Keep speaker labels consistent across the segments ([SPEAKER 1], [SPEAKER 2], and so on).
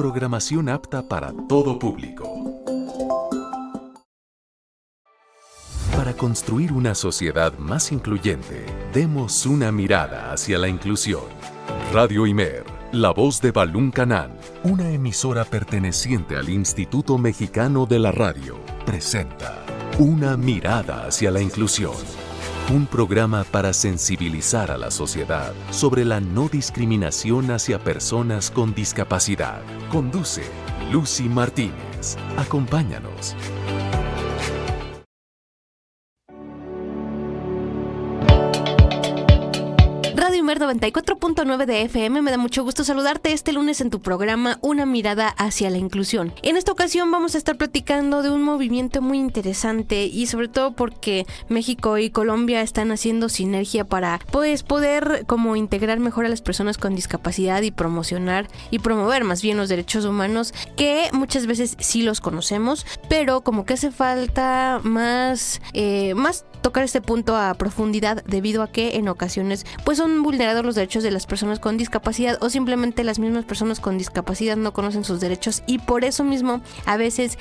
[SPEAKER 1] programación apta para todo público. Para construir una sociedad más incluyente, demos una mirada hacia la inclusión. Radio Imer, la voz de Balún Canán, una emisora perteneciente al Instituto Mexicano de la Radio, presenta Una mirada hacia la inclusión. Un programa para sensibilizar a la sociedad sobre la no discriminación hacia personas con discapacidad. Conduce Lucy Martínez. Acompáñanos.
[SPEAKER 2] Radio Imer 94.9 de FM, me da mucho gusto saludarte este lunes en tu programa Una mirada hacia la inclusión. En esta ocasión vamos a estar platicando de un movimiento muy interesante y sobre todo porque México y Colombia están haciendo sinergia para poder como integrar mejor a las personas con discapacidad y promocionar y promover más bien los derechos humanos, que muchas veces sí los conocemos, pero como que hace falta más tocar este punto a profundidad, debido a que en ocasiones pues son vulnerados los derechos de las personas con discapacidad, o simplemente las mismas personas con discapacidad no conocen sus derechos, y por eso mismo a veces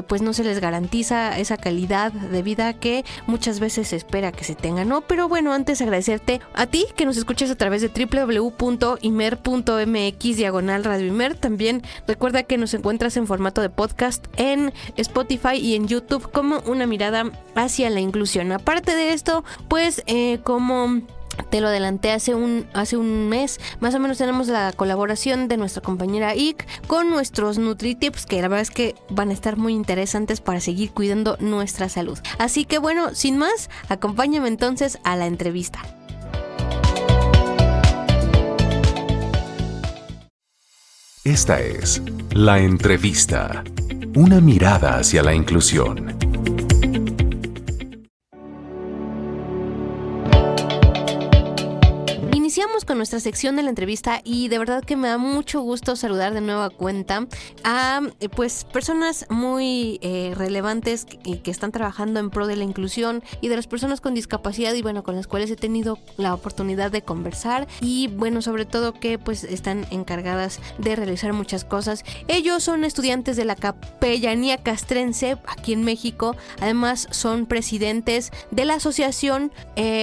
[SPEAKER 2] pues no se les garantiza esa calidad de vida que muchas veces se espera que se tenga, ¿no? Pero bueno, antes agradecerte a ti que nos escuchas a través de www.imer.mx/Radio Imer. También recuerda que nos encuentras en formato de podcast en Spotify y en YouTube como Una mirada hacia la inclusión. Aparte de esto, pues como te lo adelanté hace un mes, más o menos, tenemos la colaboración de nuestra compañera IC con nuestros NutriTips, que la verdad es que van a estar muy interesantes para seguir cuidando nuestra salud. Así que bueno, sin más, acompáñame entonces a la entrevista.
[SPEAKER 1] Esta es La Entrevista. Una mirada hacia la inclusión.
[SPEAKER 2] Iniciamos con nuestra sección de la entrevista y de verdad que me da mucho gusto saludar de nueva cuenta a pues personas muy relevantes que están trabajando en pro de la inclusión y de las personas con discapacidad, y bueno, con las cuales he tenido la oportunidad de conversar, y bueno, sobre todo que pues están encargadas de realizar muchas cosas. Ellos son estudiantes de la Capellanía Castrense aquí en México, además son presidentes de la Asociación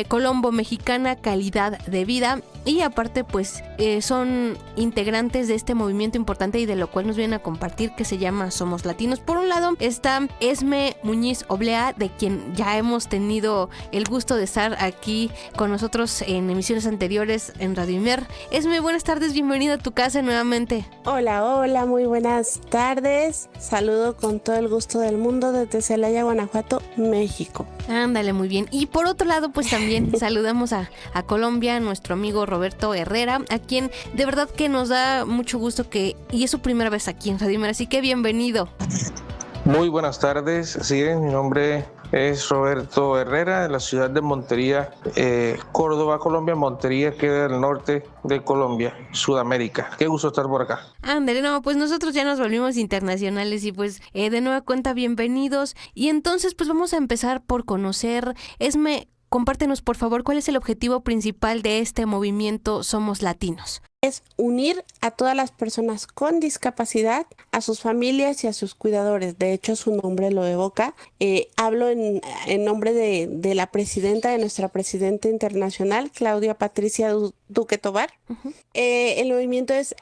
[SPEAKER 2] Colombo Mexicana Calidad de Vida, y aparte pues son integrantes de este movimiento importante y de lo cual nos vienen a compartir, que se llama Somos Latinos. Por un lado está Esme Muñiz Oblea, de quien ya hemos tenido el gusto de estar aquí con nosotros en emisiones anteriores en Radio Imer. Esme, buenas tardes, bienvenida a tu casa nuevamente.
[SPEAKER 3] Hola, muy buenas tardes. Saludo con todo el gusto del mundo desde Celaya, Guanajuato, México.
[SPEAKER 2] Ándale, muy bien. Y por otro lado, pues también saludamos a Colombia, a nuestro amigo Roberto Herrera, a quien de verdad que nos da mucho gusto y es su primera vez aquí en Radio Imer, así que bienvenido.
[SPEAKER 4] Muy buenas tardes, sí, mi nombre es Roberto Herrera, de la ciudad de Montería, Córdoba, Colombia. Montería queda al norte de Colombia, Sudamérica. Qué gusto estar por acá.
[SPEAKER 2] Ándale, no, pues nosotros ya nos volvimos internacionales y pues de nueva cuenta bienvenidos. Y entonces pues vamos a empezar por conocer, Esme, compártenos por favor cuál es el objetivo principal de este movimiento Somos Latinos.
[SPEAKER 3] Es unir a todas las personas con discapacidad, a sus familias y a sus cuidadores. De hecho, su nombre lo evoca. Hablo en nombre de la presidenta, de nuestra presidenta internacional, Claudia Patricia Duque Tovar. Uh-huh. El movimiento es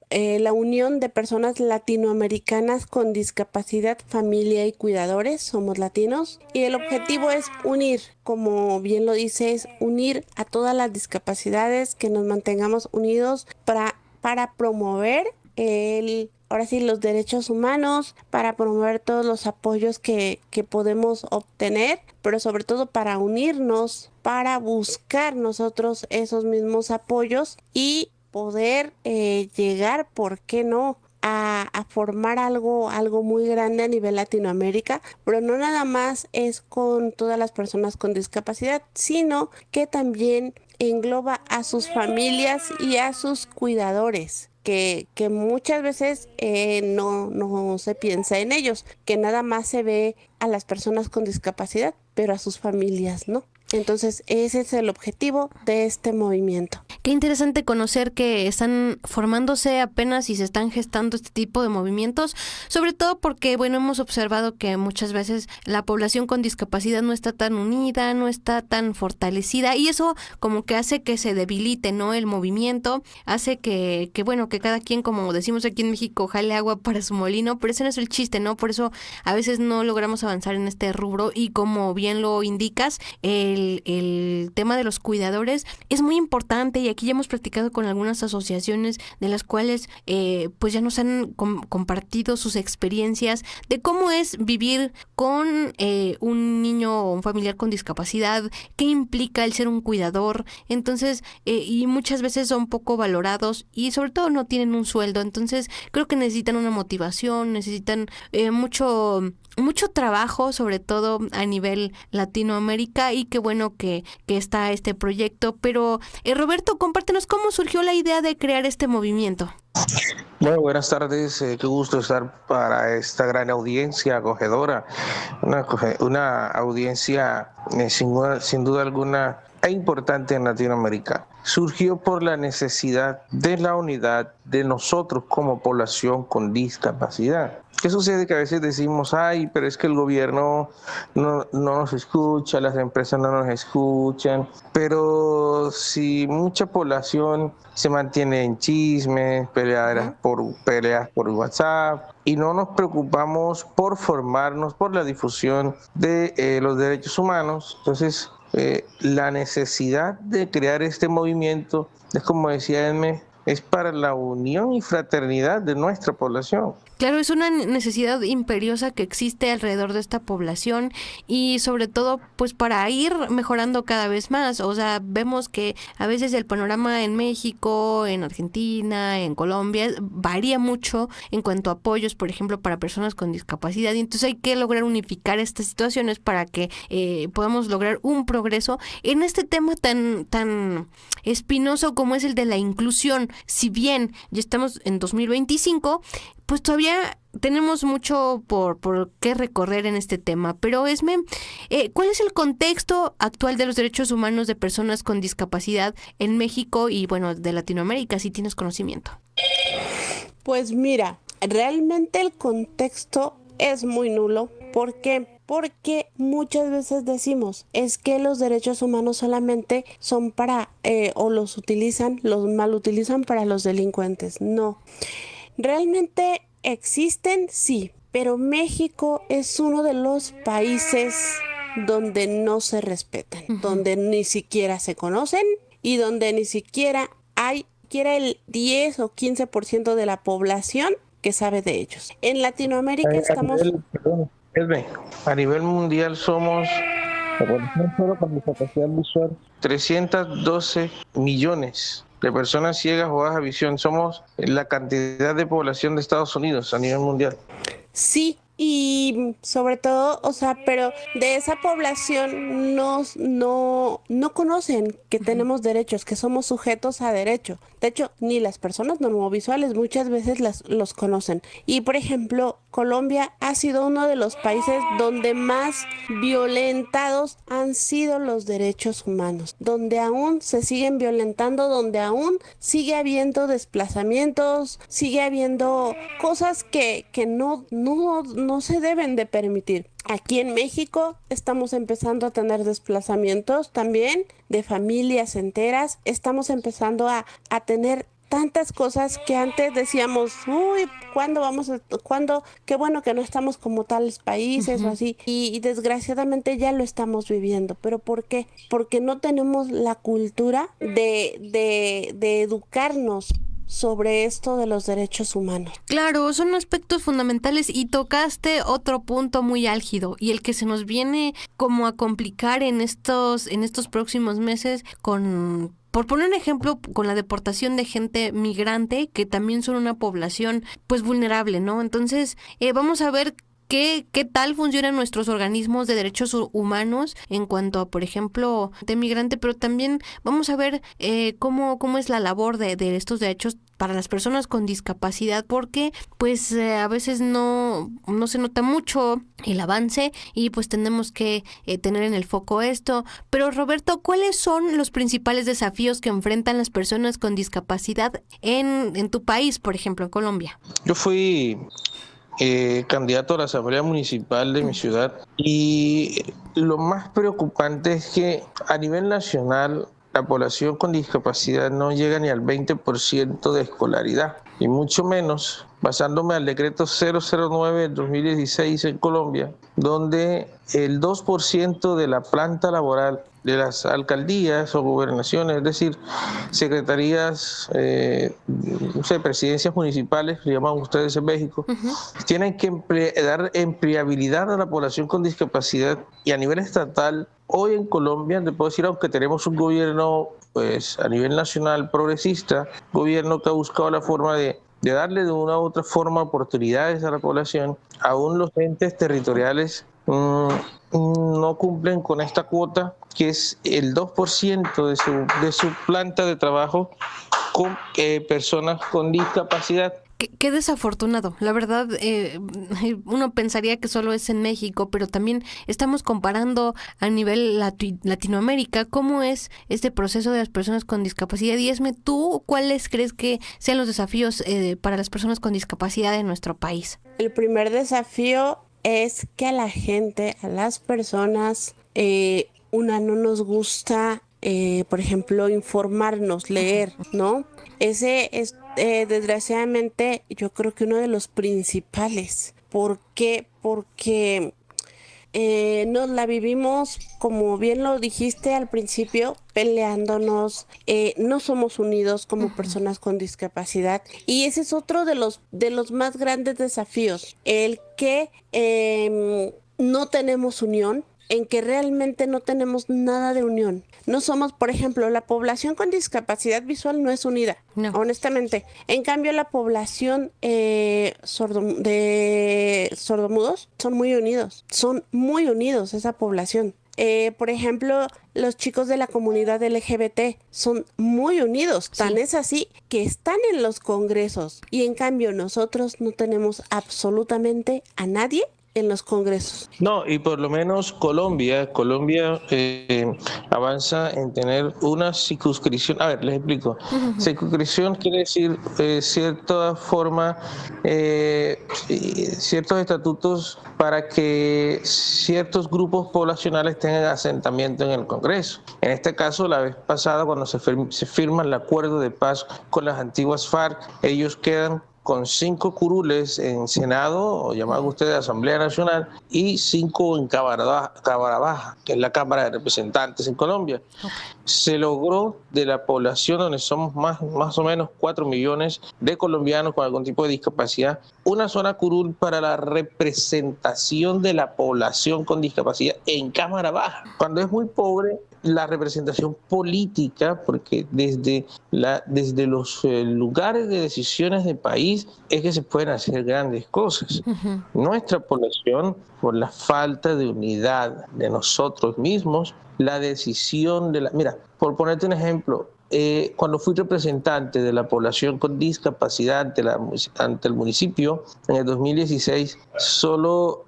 [SPEAKER 3] la unión de personas latinoamericanas con discapacidad, familia y cuidadores. Somos latinos. Y el objetivo es unir, como bien lo dice, es unir a todas las discapacidades, que nos mantengamos unidos para promover los derechos humanos, para promover todos los apoyos que podemos obtener, pero sobre todo para unirnos, para buscar nosotros esos mismos apoyos y poder llegar, ¿por qué no?, a formar algo muy grande a nivel Latinoamérica, pero no nada más es con todas las personas con discapacidad, sino que también engloba a sus familias y a sus cuidadores, que muchas veces no se piensa en ellos, que nada más se ve a las personas con discapacidad, pero a sus familias no. Entonces ese es el objetivo de este movimiento.
[SPEAKER 2] Qué interesante conocer que están formándose apenas y se están gestando este tipo de movimientos, sobre todo porque, bueno, hemos observado que muchas veces la población con discapacidad no está tan unida, no está tan fortalecida, y eso como que hace que se debilite, ¿no? El movimiento, hace que bueno, que cada quien, como decimos aquí en México, jale agua para su molino, pero ese no es el chiste, ¿no? Por eso a veces no logramos avanzar en este rubro, y como bien lo indicas, el tema de los cuidadores es muy importante, y aquí ya hemos platicado con algunas asociaciones de las cuales pues ya nos han compartido sus experiencias de cómo es vivir con un niño o un familiar con discapacidad, qué implica el ser un cuidador. Entonces, y muchas veces son poco valorados y sobre todo no tienen un sueldo. Entonces creo que necesitan una motivación, necesitan mucho trabajo, sobre todo a nivel Latinoamérica, y qué bueno que está este proyecto. Pero Roberto, compártenos cómo surgió la idea de crear este movimiento.
[SPEAKER 4] Bueno, buenas tardes, qué gusto estar para esta gran audiencia acogedora, una audiencia sin duda alguna importante en Latinoamérica. Surgió por la necesidad de la unidad de nosotros como población con discapacidad. ¿Qué sucede? Que a veces decimos, ay, pero es que el gobierno no nos escucha, las empresas no nos escuchan, pero si mucha población se mantiene en chismes, peleas por WhatsApp, y no nos preocupamos por formarnos, por la difusión de los derechos humanos, entonces la necesidad de crear este movimiento es, como decía Edme, es para la unión y fraternidad de nuestra población.
[SPEAKER 2] Claro, es una necesidad imperiosa que existe alrededor de esta población, y sobre todo pues para ir mejorando cada vez más. O sea, vemos que a veces el panorama en México, en Argentina, en Colombia varía mucho en cuanto a apoyos, por ejemplo, para personas con discapacidad, y entonces hay que lograr unificar estas situaciones para que podamos lograr un progreso en este tema tan espinoso como es el de la inclusión. Si bien ya estamos en 2025, pues todavía tenemos mucho por qué recorrer en este tema. Pero Esme, ¿cuál es el contexto actual de los derechos humanos de personas con discapacidad en México y, bueno, de Latinoamérica, si tienes conocimiento?
[SPEAKER 3] Pues mira, realmente el contexto es muy nulo. ¿Por qué? Porque muchas veces decimos, es que los derechos humanos solamente son para, o los malutilizan para los delincuentes. No. Realmente existen, sí, pero México es uno de los países donde no se respetan, donde ni siquiera se conocen y donde ni siquiera hay el 10 o 15% de la población que sabe de ellos. En Latinoamérica estamos...
[SPEAKER 4] A nivel mundial somos, solo con discapacidad visual, 312 millones de personas ciegas o baja visión. Somos la cantidad de población de Estados Unidos a nivel mundial.
[SPEAKER 3] Sí, y sobre todo, o sea, pero de esa población no conocen que tenemos derechos, que somos sujetos a derecho. De hecho, ni las personas normovisuales muchas veces los conocen. Y por ejemplo, Colombia ha sido uno de los países donde más violentados han sido los derechos humanos, donde aún se siguen violentando, donde aún sigue habiendo desplazamientos, sigue habiendo cosas que no se deben de permitir. Aquí en México estamos empezando a tener desplazamientos también de familias enteras. Estamos empezando a tener tantas cosas que antes decíamos, uy, qué bueno que no estamos como tales países o así. Y desgraciadamente ya lo estamos viviendo. ¿Pero por qué? Porque no tenemos la cultura de educarnos sobre esto de los derechos humanos.
[SPEAKER 2] Claro, son aspectos fundamentales, y tocaste otro punto muy álgido, y el que se nos viene como a complicar en estos próximos meses por poner un ejemplo, con la deportación de gente migrante, que también son una población pues vulnerable, ¿no? Entonces, vamos a ver ¿qué tal funcionan nuestros organismos de derechos humanos en cuanto a, por ejemplo, de migrante? Pero también vamos a ver cómo es la labor de estos derechos para las personas con discapacidad, porque pues a veces no se nota mucho el avance y pues tenemos que tener en el foco esto. Pero Roberto, ¿cuáles son los principales desafíos que enfrentan las personas con discapacidad en tu país, por ejemplo, en Colombia?
[SPEAKER 4] Yo fui candidato a la Asamblea Municipal de mi ciudad y lo más preocupante es que a nivel nacional la población con discapacidad no llega ni al 20% de escolaridad, y mucho menos basándome al decreto 009 del 2016 en Colombia, donde el 2% de la planta laboral de las alcaldías o gobernaciones, es decir, secretarías, presidencias municipales, le llaman ustedes en México, tienen que dar empleabilidad a la población con discapacidad. Y a nivel estatal, hoy en Colombia, te puedo decir, aunque tenemos un gobierno pues a nivel nacional progresista, gobierno que ha buscado la forma de darle de una u otra forma oportunidades a la población, aún los entes territoriales no cumplen con esta cuota, que es el 2% de su planta de trabajo con personas con discapacidad.
[SPEAKER 2] Qué desafortunado. La verdad, uno pensaría que solo es en México, pero también estamos comparando a nivel Latinoamérica cómo es este proceso de las personas con discapacidad. Y Esme, ¿tú cuáles crees que sean los desafíos para las personas con discapacidad en nuestro país?
[SPEAKER 3] El primer desafío es que a la gente, a las personas, no nos gusta, por ejemplo, informarnos, leer, ¿no? Ese es desgraciadamente yo creo que uno de los principales. ¿Por qué? Porque nos la vivimos, como bien lo dijiste al principio, peleándonos, no somos unidos como personas con discapacidad, y ese es otro de los más grandes desafíos, el que no tenemos unión, en que realmente no tenemos nada de unión. No somos, por ejemplo, la población con discapacidad visual no es unida, no, honestamente. En cambio, la población de sordomudos son muy unidos esa población. Por ejemplo, los chicos de la comunidad LGBT son muy unidos, tan es así que están en los congresos, y en cambio nosotros no tenemos absolutamente a nadie en los congresos.
[SPEAKER 4] No, y por lo menos Colombia avanza en tener una circunscripción. A ver, les explico. Circunscripción quiere decir cierta forma, ciertos estatutos para que ciertos grupos poblacionales tengan asentamiento en el Congreso. En este caso, la vez pasada, cuando se firma el acuerdo de paz con las antiguas FARC, ellos quedan con 5 curules en Senado, o llamado ustedes Asamblea Nacional, y 5 en Cámara Baja, que es la Cámara de Representantes en Colombia. Se logró de la población, donde somos más o menos 4 millones de colombianos con algún tipo de discapacidad, una zona curul para la representación de la población con discapacidad en Cámara Baja. Cuando es muy pobre, la representación política, porque desde los lugares de decisiones del país es que se pueden hacer grandes cosas. Nuestra población, por la falta de unidad de nosotros mismos, la decisión mira, por ponerte un ejemplo, cuando fui representante de la población con discapacidad ante el municipio en el 2016, solo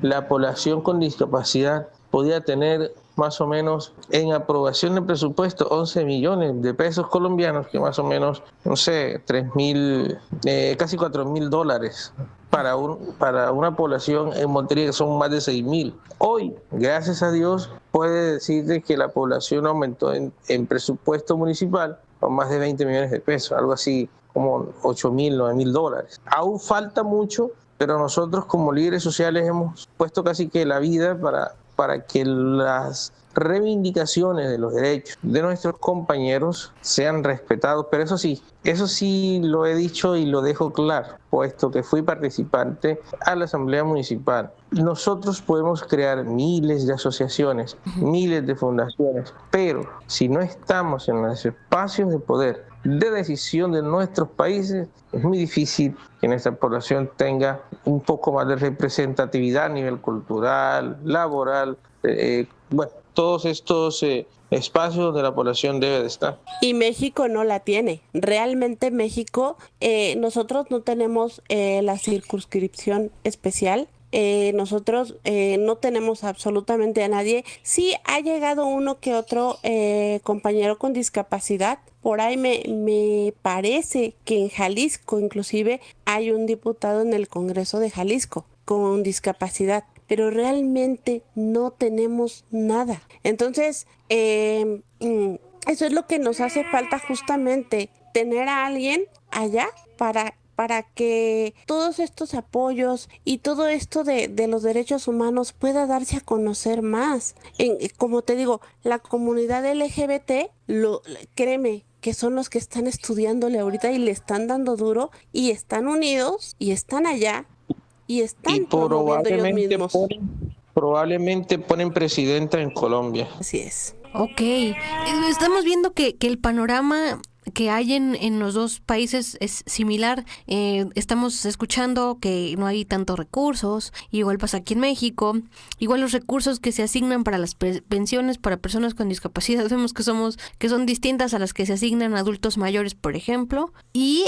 [SPEAKER 4] la población con discapacidad podía tener más o menos en aprobación de presupuesto 11 millones de pesos colombianos, que más o menos, no sé, casi $4.000 para una población en Montería que son más de 6.000. Hoy, gracias a Dios, puede decirte que la población aumentó en presupuesto municipal con más de 20 millones de pesos, algo así como $8.000, $9.000. Aún falta mucho, pero nosotros como líderes sociales hemos puesto casi que la vida para que las reivindicaciones de los derechos de nuestros compañeros sean respetados. Pero eso sí lo he dicho y lo dejo claro, puesto que fui participante a la Asamblea Municipal. Nosotros podemos crear miles de asociaciones, miles de fundaciones, pero si no estamos en los espacios de poder, de decisión de nuestros países, es muy difícil que nuestra población tenga un poco más de representatividad a nivel cultural, laboral, bueno, todos estos espacios donde la población debe de estar.
[SPEAKER 3] Y México no la tiene. Realmente México, nosotros no tenemos la circunscripción especial. Nosotros no tenemos absolutamente a nadie. Sí ha llegado uno que otro compañero con discapacidad. Por ahí me parece que en Jalisco inclusive hay un diputado en el Congreso de Jalisco con discapacidad, pero realmente no tenemos nada. Entonces, eso es lo que nos hace falta justamente, tener a alguien allá para que todos estos apoyos y todo esto de los derechos humanos pueda darse a conocer más. Como te digo, la comunidad LGBT, créeme, que son los que están estudiándole ahorita y le están dando duro y están unidos y están allá y están promoviendo ellos mismos.
[SPEAKER 4] Probablemente ponen presidenta en Colombia.
[SPEAKER 3] Así es.
[SPEAKER 2] Ok, estamos viendo que el panorama que hay en los dos países es similar. Estamos escuchando que no hay tantos recursos, igual pasa aquí en México, igual los recursos que se asignan para las pensiones para personas con discapacidad vemos que son distintas a las que se asignan a adultos mayores, por ejemplo, y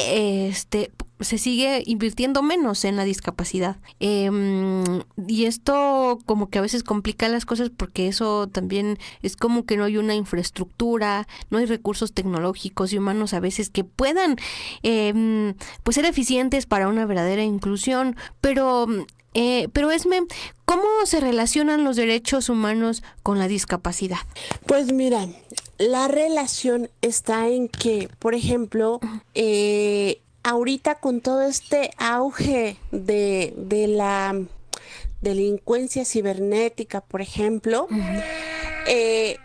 [SPEAKER 2] se sigue invirtiendo menos en la discapacidad. Y esto como que a veces complica las cosas porque eso también es como que no hay una infraestructura, no hay recursos tecnológicos y humanos a veces que puedan pues ser eficientes para una verdadera inclusión, pero Esme, ¿cómo se relacionan los derechos humanos con la discapacidad?
[SPEAKER 3] Pues mira, la relación está en que, por ejemplo, ahorita con todo este auge de la delincuencia cibernética, por ejemplo,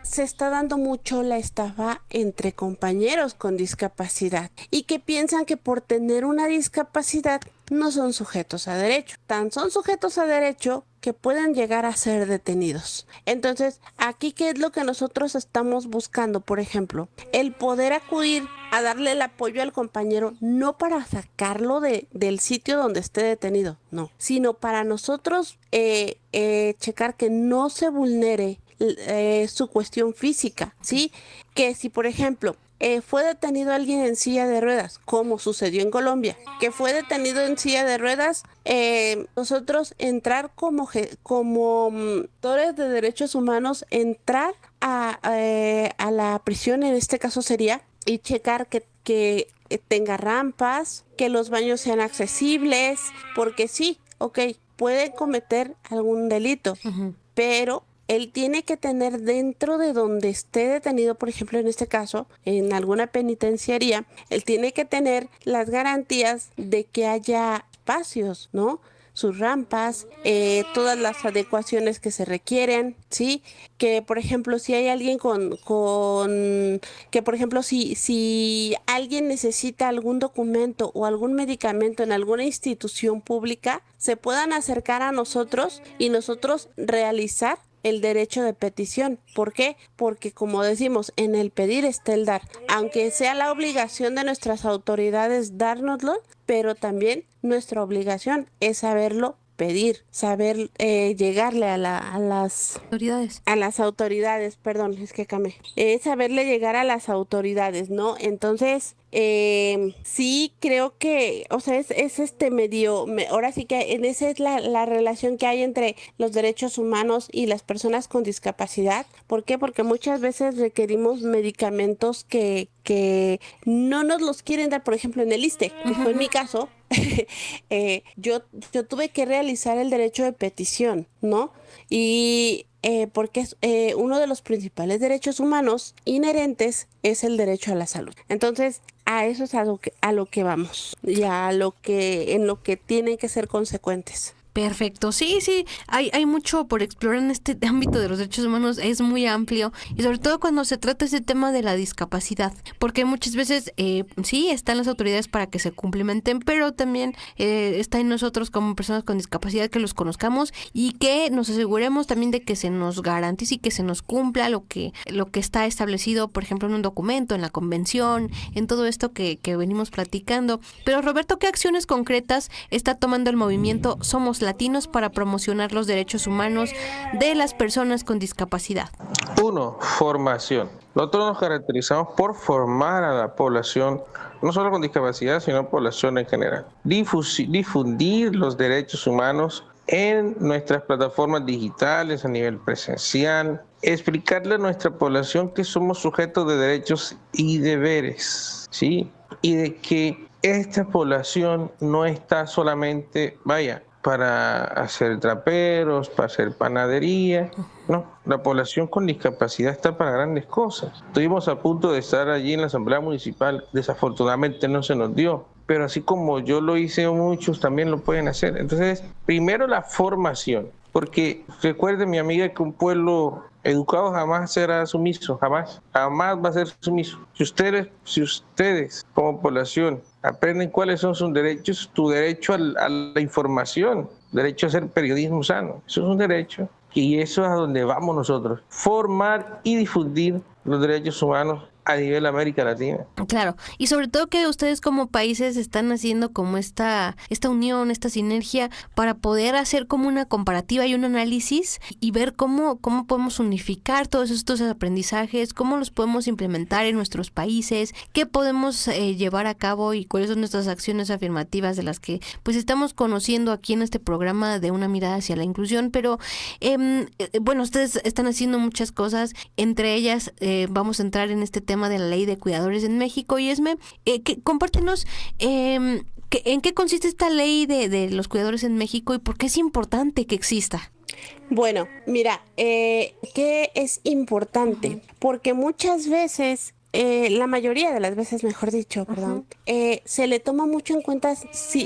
[SPEAKER 3] se está dando mucho la estafa entre compañeros con discapacidad y que piensan que por tener una discapacidad no son sujetos a derecho. Tan son sujetos a derecho que pueden llegar a ser detenidos. Entonces, aquí, ¿qué es lo que nosotros estamos buscando? Por ejemplo, el poder acudir a darle el apoyo al compañero, no para sacarlo del sitio donde esté detenido, no, sino para nosotros checar que no se vulnere su cuestión física, ¿sí? Que si, por ejemplo, fue detenido alguien en silla de ruedas, como sucedió en Colombia, que fue detenido en silla de ruedas, nosotros entrar como actores de derechos humanos, entrar a la prisión, en este caso sería, y checar que tenga rampas, que los baños sean accesibles, porque sí, ok, puede cometer algún delito, pero él tiene que tener dentro de donde esté detenido, por ejemplo, en este caso, en alguna penitenciaría, él tiene que tener las garantías de que haya espacios, ¿no? Sus rampas, todas las adecuaciones que se requieren, ¿sí? Que, por ejemplo, si hay alguien que, por ejemplo, si alguien necesita algún documento o algún medicamento en alguna institución pública, se puedan acercar a nosotros y nosotros realizar el derecho de petición. ¿Por qué? Porque, como decimos, en el pedir está el dar. Aunque sea la obligación de nuestras autoridades dárnoslo, pero también nuestra obligación es saberlo pedir, saber llegarle a las
[SPEAKER 2] autoridades.
[SPEAKER 3] A las autoridades, perdón, es que cambié. Saberle llegar a las autoridades, ¿no? Entonces, sí creo que, o sea, es ahora sí que en esa es la relación que hay entre los derechos humanos y las personas con discapacidad. ¿Por qué? Porque muchas veces requerimos medicamentos que no nos los quieren dar, por ejemplo, en el ISSSTE, que fue en mi caso. Yo tuve que realizar el derecho de petición, ¿no? Y porque es uno de los principales derechos humanos inherentes es el derecho a la salud. Entonces, a eso es a lo que vamos y en lo que tienen que ser consecuentes.
[SPEAKER 2] Perfecto, sí, hay mucho por explorar en este ámbito de los derechos humanos, es muy amplio y sobre todo cuando se trata ese tema de la discapacidad, porque muchas veces sí están las autoridades para que se cumplimenten, pero también está en nosotros como personas con discapacidad que los conozcamos y que nos aseguremos también de que se nos garantice y que se nos cumpla lo que está establecido, por ejemplo, en un documento, en la convención, en todo esto que venimos platicando. Pero Roberto, ¿qué acciones concretas está tomando el movimiento Somos Latinos para promocionar los derechos humanos de las personas con discapacidad?
[SPEAKER 4] 1. Formación. Nosotros nos caracterizamos por formar a la población, no solo con discapacidad, sino población en general. Difundir los derechos humanos en nuestras plataformas digitales a nivel presencial, explicarle a nuestra población que somos sujetos de derechos y deberes, ¿sí? Y de que esta población no está solamente, para hacer traperos, para hacer panadería. No, la población con discapacidad está para grandes cosas. Estuvimos a punto de estar allí en la Asamblea Municipal, desafortunadamente no se nos dio, pero así como yo lo hice, muchos también lo pueden hacer. Entonces, primero la formación, porque recuerde, mi amiga, que un pueblo educado jamás será sumiso, jamás va a ser sumiso. Si ustedes como población aprenden cuáles son sus derechos, tu derecho a la información, derecho a hacer periodismo sano, eso es un derecho y eso es a donde vamos nosotros, formar y difundir los derechos humanos a nivel América Latina.
[SPEAKER 2] Claro, y sobre todo que ustedes como países están haciendo como esta unión, esta sinergia para poder hacer como una comparativa y un análisis y ver cómo podemos unificar todos estos aprendizajes, cómo los podemos implementar en nuestros países, qué podemos llevar a cabo y cuáles son nuestras acciones afirmativas de las que pues estamos conociendo aquí en este programa de Una Mirada hacia la Inclusión. Pero bueno, ustedes están haciendo muchas cosas, entre ellas vamos a entrar en este tema de la ley de cuidadores en México. Y Esme, compártenos en qué consiste esta ley de los cuidadores en México y por qué es importante que exista.
[SPEAKER 3] Bueno, mira, ¿qué es importante? Porque muchas veces, la mayoría de las veces, mejor dicho, perdón, se le toma mucho en cuenta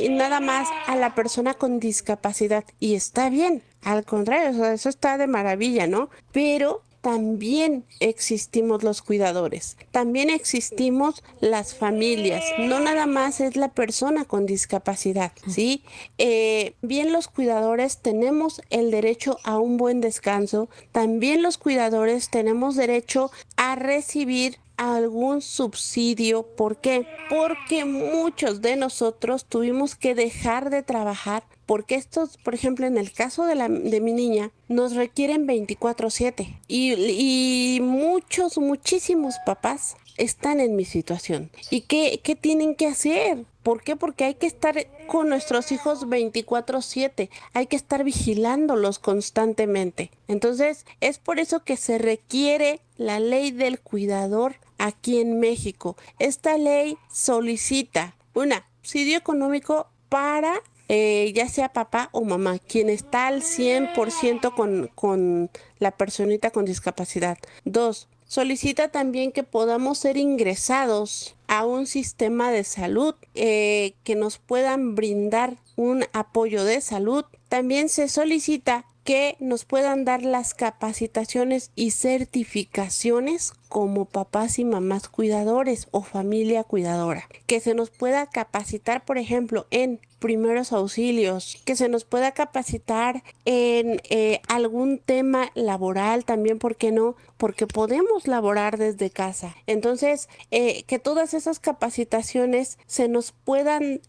[SPEAKER 3] nada más a la persona con discapacidad y está bien, al contrario, o sea, eso está de maravilla, ¿no? Pero también existimos los cuidadores, también existimos las familias, no nada más es la persona con discapacidad, ¿sí? Bien, los cuidadores tenemos el derecho a un buen descanso, también los cuidadores tenemos derecho a recibir algún subsidio. ¿Por qué? Porque muchos de nosotros tuvimos que dejar de trabajar porque estos, por ejemplo, en el caso de mi niña, nos requieren 24/7 y muchísimos papás están en mi situación. ¿Y qué tienen que hacer? ¿Por qué? Porque hay que estar con nuestros hijos 24/7, hay que estar vigilándolos constantemente. Entonces, es por eso que se requiere la ley del cuidador aquí en México. Esta ley solicita un subsidio económico para ya sea papá o mamá, quien está al 100% con la personita con discapacidad. 2, solicita también que podamos ser ingresados a un sistema de salud que nos puedan brindar un apoyo de salud. También se solicita que nos puedan dar las capacitaciones y certificaciones como papás y mamás cuidadores o familia cuidadora. Que se nos pueda capacitar, por ejemplo, en primeros auxilios, que se nos pueda capacitar en algún tema laboral también, ¿por qué no? Porque podemos laborar desde casa. Entonces, que todas esas capacitaciones se nos puedan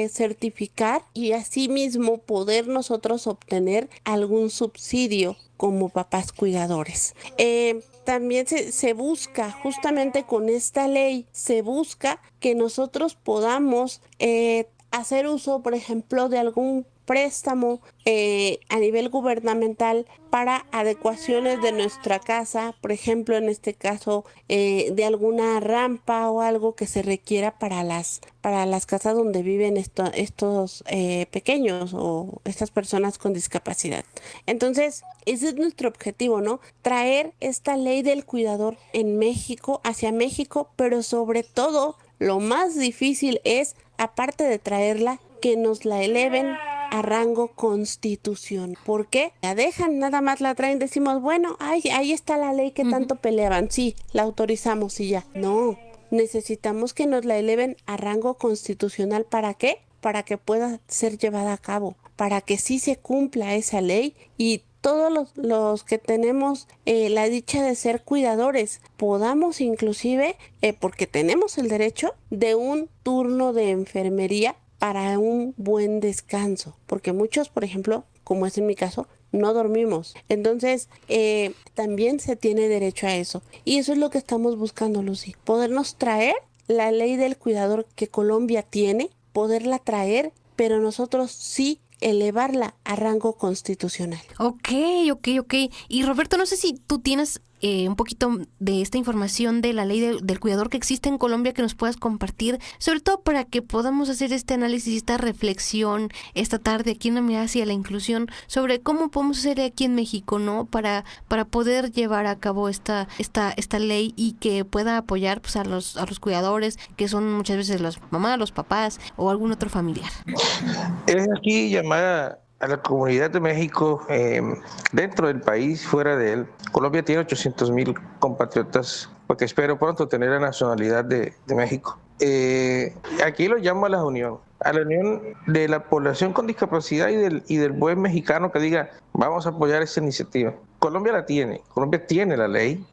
[SPEAKER 3] certificar y asimismo poder nosotros obtener algún subsidio como papás cuidadores. También se busca, justamente con esta ley, se busca que nosotros podamos hacer uso, por ejemplo, de algún préstamo a nivel gubernamental para adecuaciones de nuestra casa, por ejemplo, en este caso, de alguna rampa o algo que se requiera para las casas donde viven estos pequeños o estas personas con discapacidad. Entonces, ese es nuestro objetivo, ¿no? Traer esta ley del cuidador en México, hacia México, pero sobre todo, lo más difícil es, aparte de traerla, que nos la eleven a rango constitucional. ¿Por qué? La dejan, nada más la traen, decimos, bueno, ay, ahí está la ley que tanto peleaban, sí, la autorizamos y ya. No, necesitamos que nos la eleven a rango constitucional. ¿Para qué? Para que pueda ser llevada a cabo, para que sí se cumpla esa ley y todos los que tenemos la dicha de ser cuidadores podamos inclusive, porque tenemos el derecho de un turno de enfermería para un buen descanso, porque muchos, por ejemplo, como es en mi caso, no dormimos. Entonces, también se tiene derecho a eso. Y eso es lo que estamos buscando, Lucy. Podernos traer la ley del cuidador que Colombia tiene, poderla traer, pero nosotros sí elevarla a rango constitucional.
[SPEAKER 2] Ok. Y Roberto, no sé si tú tienes un poquito de esta información de la ley del cuidador que existe en Colombia que nos puedas compartir, sobre todo para que podamos hacer este análisis, esta reflexión esta tarde aquí en La Mirada hacia la Inclusión sobre cómo podemos hacer aquí en México, ¿no? Para poder llevar a cabo esta ley y que pueda apoyar pues a los cuidadores, que son muchas veces las mamás, los papás o algún otro familiar.
[SPEAKER 4] Es aquí llamada a la comunidad de México, dentro del país, fuera de él. Colombia tiene 800,000 compatriotas, porque espero pronto tener la nacionalidad de México. Aquí lo llamo a la unión de la población con discapacidad y del buen mexicano que diga, vamos a apoyar esa iniciativa. Colombia tiene la ley,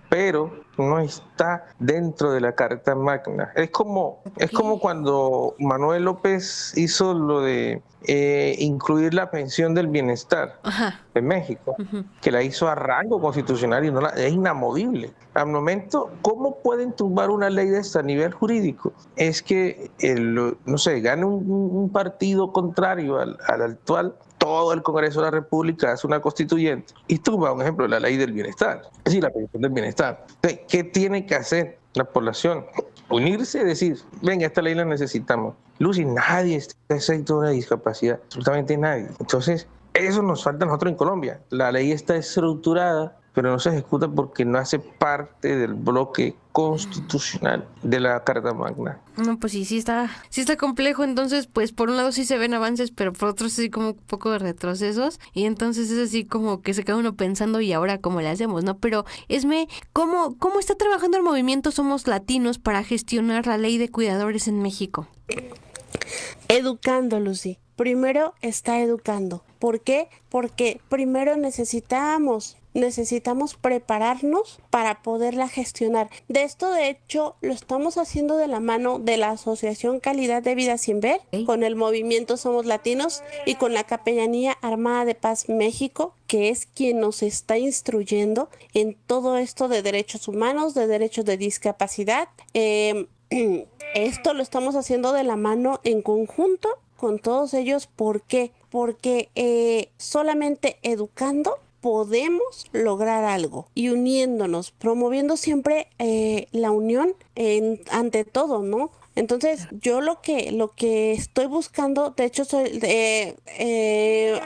[SPEAKER 4] pero no está dentro de la Carta Magna. Es como cuando Manuel López hizo lo de incluir la pensión del bienestar en México, que la hizo a rango constitucional y es inamovible. Al momento, ¿cómo pueden tumbar una ley de este a nivel jurídico? Es que, gane un partido contrario al actual, todo el Congreso de la República hace una constituyente y tumba, un ejemplo, la ley del bienestar, es decir, la pensión del bienestar. Entonces, ¿qué tiene que hacer la población? Unirse y decir, venga, esta ley la necesitamos. Lucy, nadie está exento de una discapacidad, absolutamente nadie. Entonces, eso nos falta a nosotros en Colombia. La ley está estructurada, pero no se ejecuta porque no hace parte del bloque constitucional de la Carta Magna.
[SPEAKER 2] No, pues sí está complejo. Entonces, pues por un lado sí se ven avances, pero por otro sí como un poco de retrocesos. Y entonces es así como que se queda uno pensando, ¿y ahora cómo le hacemos, no? Pero, Esme, ¿cómo está trabajando el movimiento Somos Latinos para gestionar la ley de cuidadores en México?
[SPEAKER 3] Educando, Lucy. Primero está educando. ¿Por qué? Porque primero necesitamos prepararnos para poderla gestionar. De esto, de hecho, lo estamos haciendo de la mano de la Asociación Calidad de Vida Sin Ver, con el movimiento Somos Latinos y con la Capellanía Armada de Paz México, que es quien nos está instruyendo en todo esto de derechos humanos, de derechos de discapacidad. Esto lo estamos haciendo de la mano en conjunto con todos ellos. ¿Por qué? Porque solamente educando podemos lograr algo, y uniéndonos, promoviendo siempre la unión ante todo, ¿no? Entonces, yo lo que estoy buscando, de hecho,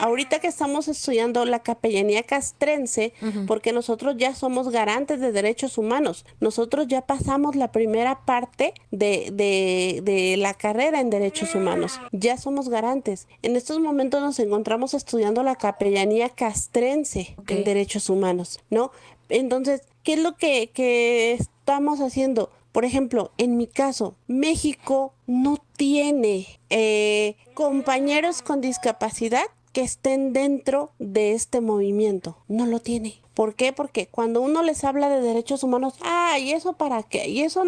[SPEAKER 3] ahorita que estamos estudiando la capellanía castrense, porque nosotros ya somos garantes de derechos humanos, nosotros ya pasamos la primera parte de la carrera en derechos humanos, ya somos garantes. En estos momentos nos encontramos estudiando la capellanía castrense en derechos humanos, ¿no? Entonces, ¿qué es lo que estamos haciendo? Por ejemplo, en mi caso, México no tiene compañeros con discapacidad que estén dentro de este movimiento. No lo tiene. ¿Por qué? Porque cuando uno les habla de derechos humanos, ¿y eso para qué? Y eso,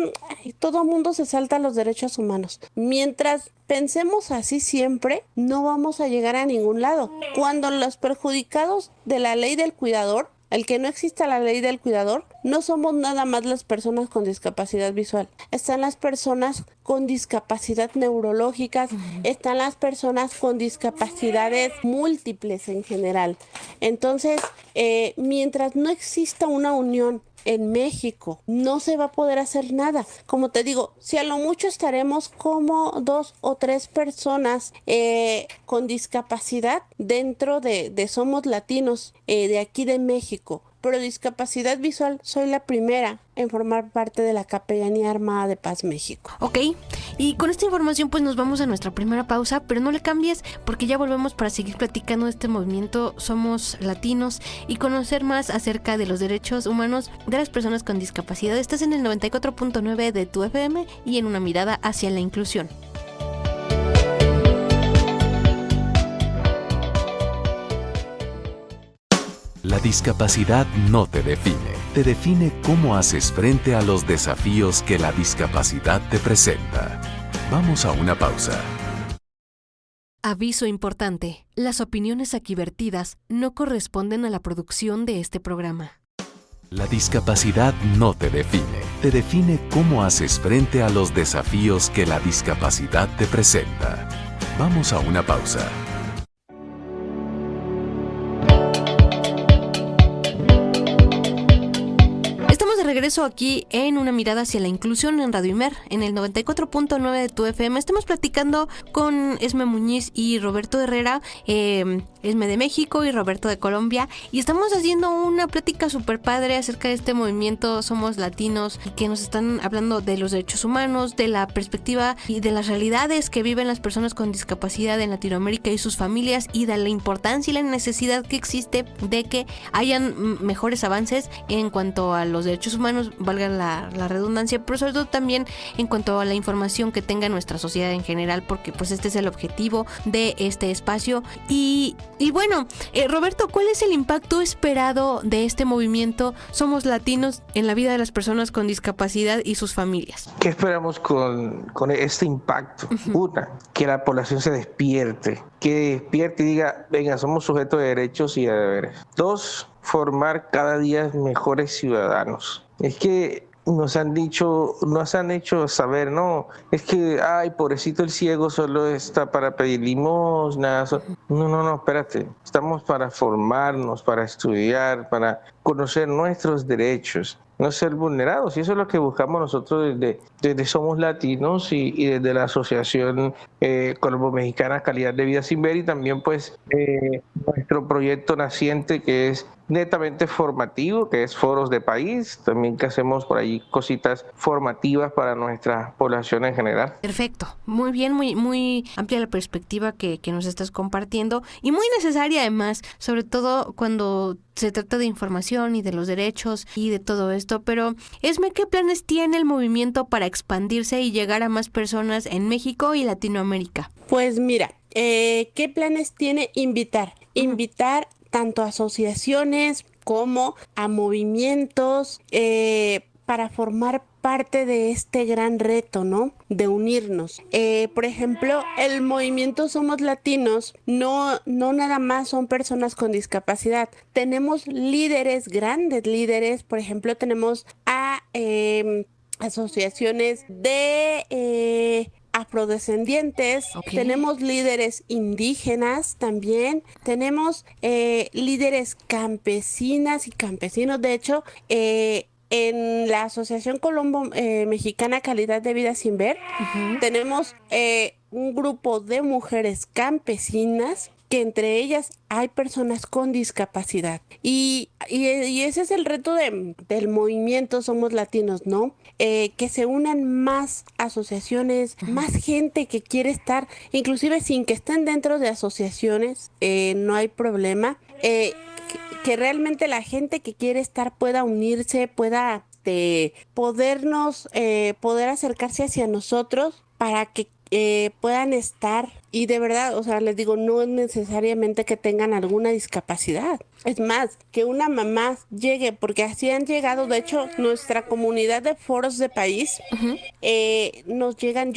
[SPEAKER 3] todo el mundo se salta a los derechos humanos. Mientras pensemos así siempre, no vamos a llegar a ningún lado. Cuando los perjudicados de la ley del cuidador, el que no exista la ley del cuidador, no somos nada más las personas con discapacidad visual. Están las personas con discapacidad neurológicas, están las personas con discapacidades múltiples en general. Entonces, mientras no exista una unión en México, no se va a poder hacer nada. Como te digo, si a lo mucho estaremos como 2 o 3 personas con discapacidad dentro de Somos Latinos, de aquí de México, Pro Discapacidad Visual soy la primera en formar parte de la Capellanía Armada de Paz México.
[SPEAKER 2] Ok, y con esta información pues nos vamos a nuestra primera pausa, pero no le cambies porque ya volvemos para seguir platicando de este movimiento Somos Latinos y conocer más acerca de los derechos humanos de las personas con discapacidad. Estás en el 94.9 de tu FM y en una mirada hacia la inclusión.
[SPEAKER 1] La discapacidad no te define cómo haces frente a los desafíos que la discapacidad te presenta. Vamos a una pausa.
[SPEAKER 2] Aviso importante, las opiniones aquí vertidas no corresponden a la producción de este programa.
[SPEAKER 1] La discapacidad no te define cómo haces frente a los desafíos que la discapacidad te presenta. Vamos a una pausa.
[SPEAKER 2] Regreso aquí en una mirada hacia la inclusión en Radio Imer, en el 94.9 de tu FM. Estamos platicando con Esme Muñiz y Roberto Herrera, Esme de México y Roberto de Colombia, y estamos haciendo una plática súper padre acerca de este movimiento Somos Latinos, y que nos están hablando de los derechos humanos, de la perspectiva y de las realidades que viven las personas con discapacidad en Latinoamérica y sus familias, y de la importancia y la necesidad que existe de que hayan mejores avances en cuanto a los derechos humanos, valga la redundancia, pero sobre todo también en cuanto a la información que tenga nuestra sociedad en general, porque pues este es el objetivo de este espacio. Y bueno, Roberto, ¿cuál es el impacto esperado de este movimiento Somos Latinos en la vida de las personas con discapacidad y sus familias?
[SPEAKER 4] ¿Qué esperamos con este impacto? Una, que la población se despierte, y diga, venga, somos sujetos de derechos y de deberes. Dos, formar cada día mejores ciudadanos. Es que nos han hecho saber, no, es que, ay, pobrecito el ciego solo está para pedir limosna. No, espérate. Estamos para formarnos, para estudiar, para conocer nuestros derechos, no ser vulnerados. Y eso es lo que buscamos nosotros desde Somos Latinos y desde la Asociación Colombo-Mexicana Calidad de Vida Sin Ver, y también pues nuestro proyecto naciente que es netamente formativo, que es Foros de País, también que hacemos por ahí cositas formativas para nuestra población en general.
[SPEAKER 2] Perfecto, muy bien, muy amplia la perspectiva que nos estás compartiendo y muy necesaria además, sobre todo cuando se trata de información y de los derechos y de todo esto. Pero Esme, ¿qué planes tiene el movimiento para expandirse y llegar a más personas en México y Latinoamérica?
[SPEAKER 3] Pues mira, ¿qué planes tiene? Invitar tanto a asociaciones como a movimientos para formar parte de este gran reto, ¿no? De unirnos. Por ejemplo, el movimiento Somos Latinos no nada más son personas con discapacidad. Tenemos líderes, grandes líderes. Por ejemplo, tenemos a asociaciones de afrodescendientes, okay. Tenemos líderes indígenas también, tenemos líderes campesinas y campesinos. De hecho, en la Asociación Colombo-Mexicana Calidad de Vida Sin Ver, tenemos un grupo de mujeres campesinas que entre ellas hay personas con discapacidad. Y ese es el reto del movimiento Somos Latinos, ¿no? Que se unan más asociaciones, más gente que quiere estar, inclusive sin que estén dentro de asociaciones, no hay problema. Que realmente la gente que quiere estar pueda unirse, pueda poder acercarse hacia nosotros para que puedan estar. Y de verdad, o sea, les digo, no es necesariamente que tengan alguna discapacidad. Es más, que una mamá llegue, porque así han llegado. De hecho, nuestra comunidad de Foros de País nos llegan.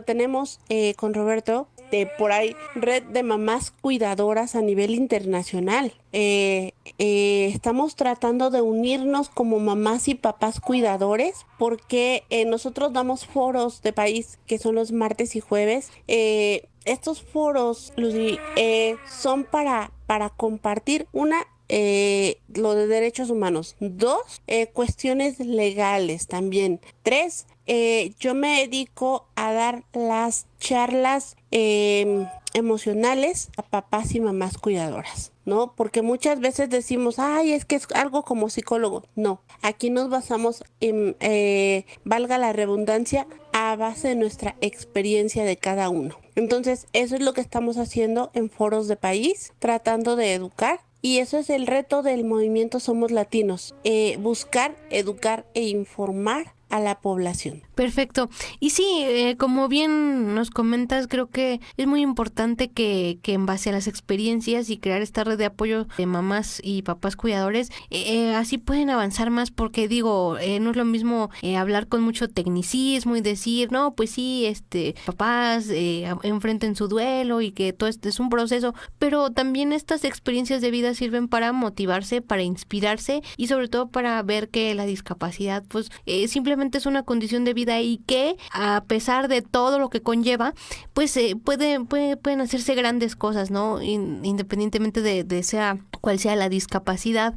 [SPEAKER 3] Tenemos con Roberto por ahí red de mamás cuidadoras a nivel internacional. Estamos tratando de unirnos como mamás y papás cuidadores, porque nosotros damos foros de país que son los martes y jueves. Estos foros, Lucy, son para compartir lo de derechos humanos. 2, cuestiones legales también. 3, yo me dedico a dar las charlas emocionales a papás y mamás cuidadoras, ¿no? Porque muchas veces decimos, ay, es que es algo como psicólogo. No, aquí nos basamos en, valga la redundancia, a base de nuestra experiencia de cada uno. Entonces, eso es lo que estamos haciendo en foros de país, tratando de educar. Y eso es el reto del movimiento Somos Latinos, buscar, educar e informar a la población.
[SPEAKER 2] Perfecto. Y sí, como bien nos comentas, creo que es muy importante que en base a las experiencias y crear esta red de apoyo de mamás y papás cuidadores, así pueden avanzar más, porque digo, no es lo mismo hablar con mucho tecnicismo y decir, no, pues sí, papás enfrenten su duelo y que todo esto es un proceso, pero también estas experiencias de vida sirven para motivarse, para inspirarse y sobre todo para ver que la discapacidad pues simplemente es una condición de vida y que a pesar de todo lo que conlleva, pues pueden hacerse grandes cosas, ¿no? Independientemente de sea cuál sea la discapacidad,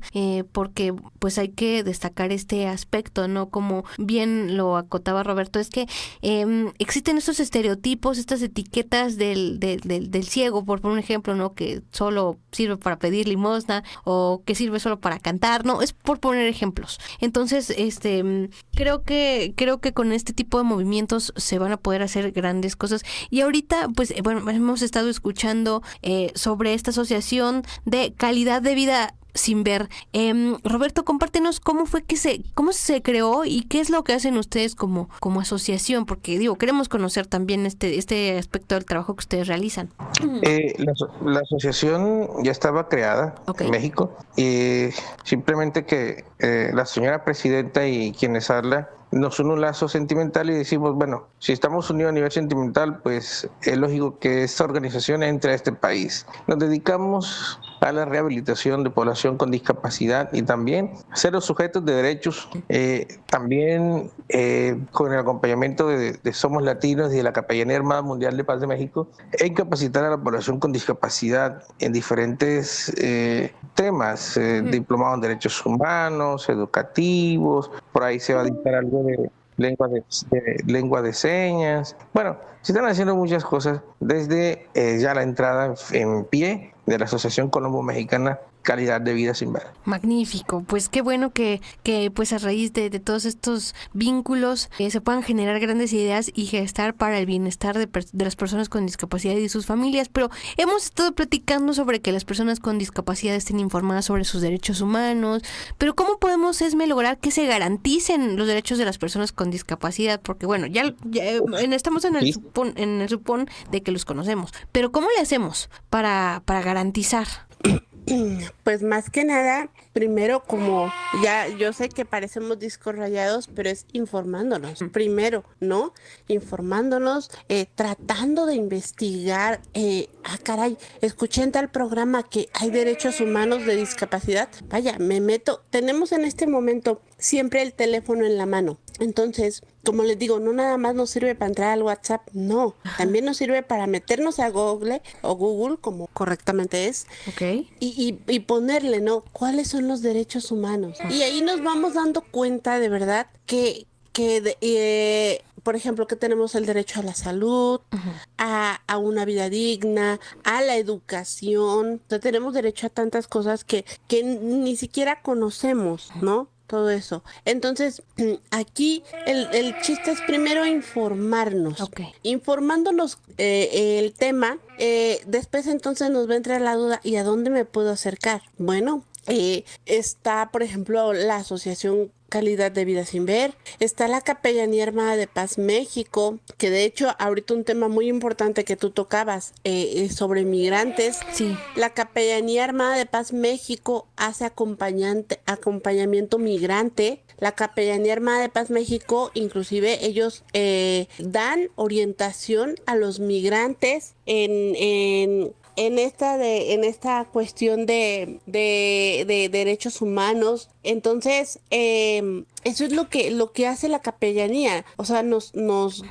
[SPEAKER 2] porque pues hay que destacar este aspecto, ¿no? Como bien lo acotaba Roberto, es que existen estos estereotipos, estas etiquetas del ciego, por un ejemplo, ¿no? Que solo sirve para pedir limosna o que sirve solo para cantar, ¿no? Es por poner ejemplos. Entonces, creo que con este tipo de movimientos se van a poder hacer grandes cosas. Y ahorita, pues, bueno, hemos estado escuchando sobre esta asociación de calidad de vida sin ver. Roberto, compártenos cómo se creó y qué es lo que hacen ustedes como asociación, porque digo, queremos conocer también este aspecto del trabajo que ustedes realizan.
[SPEAKER 4] La asociación ya estaba creada en México y simplemente que la señora presidenta y quienes hablan nos une un lazo sentimental y decimos, bueno, si estamos unidos a nivel sentimental, pues es lógico que esta organización entre a este país. Nos dedicamos a la rehabilitación de población con discapacidad y también ser los sujetos de derechos, también con el acompañamiento de Somos Latinos y de la Capellanía Armada Mundial de Paz de México, en capacitar a la población con discapacidad en diferentes temas, diplomados en derechos humanos, educativos, por ahí se va a dictar algo de lengua de señas. Bueno, se están haciendo muchas cosas desde ya la entrada en pie de la Asociación Colombo-Mexicana Calidad de Vida Sin Ver.
[SPEAKER 2] Magnífico, pues qué bueno que pues a raíz de todos estos vínculos se puedan generar grandes ideas y gestar para el bienestar de las personas con discapacidad y de sus familias, pero hemos estado platicando sobre que las personas con discapacidad estén informadas sobre sus derechos humanos, pero ¿cómo podemos, Esme, lograr que se garanticen los derechos de las personas con discapacidad? Porque bueno, ya estamos en el supón de que los conocemos, pero ¿cómo le hacemos para garantizar?
[SPEAKER 3] Pues más que nada, primero, como ya yo sé que parecemos discos rayados, pero es informándonos primero, ¿no? Informándonos, tratando de investigar, caray, escuché en tal programa que hay derechos humanos de discapacidad, vaya, me meto, tenemos en este momento siempre el teléfono en la mano, entonces, como les digo, no nada más nos sirve para entrar al WhatsApp, no, también nos sirve para meternos a Google o Google, como correctamente es, y ponerle, ¿no? ¿Cuáles son los derechos humanos? Y ahí nos vamos dando cuenta de verdad que por ejemplo, que tenemos el derecho a la salud, a una vida digna, a la educación, o sea, tenemos derecho a tantas cosas que ni siquiera conocemos, ¿no? Todo eso. Entonces, aquí el chiste es primero informarnos. Informándonos el tema, después entonces nos va a entrar la duda, ¿y a dónde me puedo acercar? Bueno, está, por ejemplo, la Asociación Calidad de Vida Sin Ver, está la Capellanía Armada de Paz México, que de hecho ahorita un tema muy importante que tú tocabas sobre migrantes.
[SPEAKER 2] Sí.
[SPEAKER 3] La Capellanía Armada de Paz México hace acompañamiento migrante. La Capellanía Armada de Paz México, inclusive ellos dan orientación a los migrantes en esta cuestión de derechos humanos. Entonces, eso es lo que hace la capellanía. O sea, nos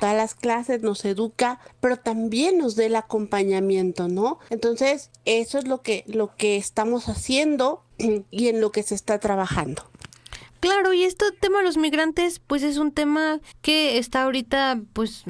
[SPEAKER 3] da las clases, nos educa, pero también nos da el acompañamiento, ¿no? Entonces, eso es lo que estamos haciendo y en lo que se está trabajando.
[SPEAKER 2] Claro, y este tema de los migrantes, pues es un tema que está ahorita, pues,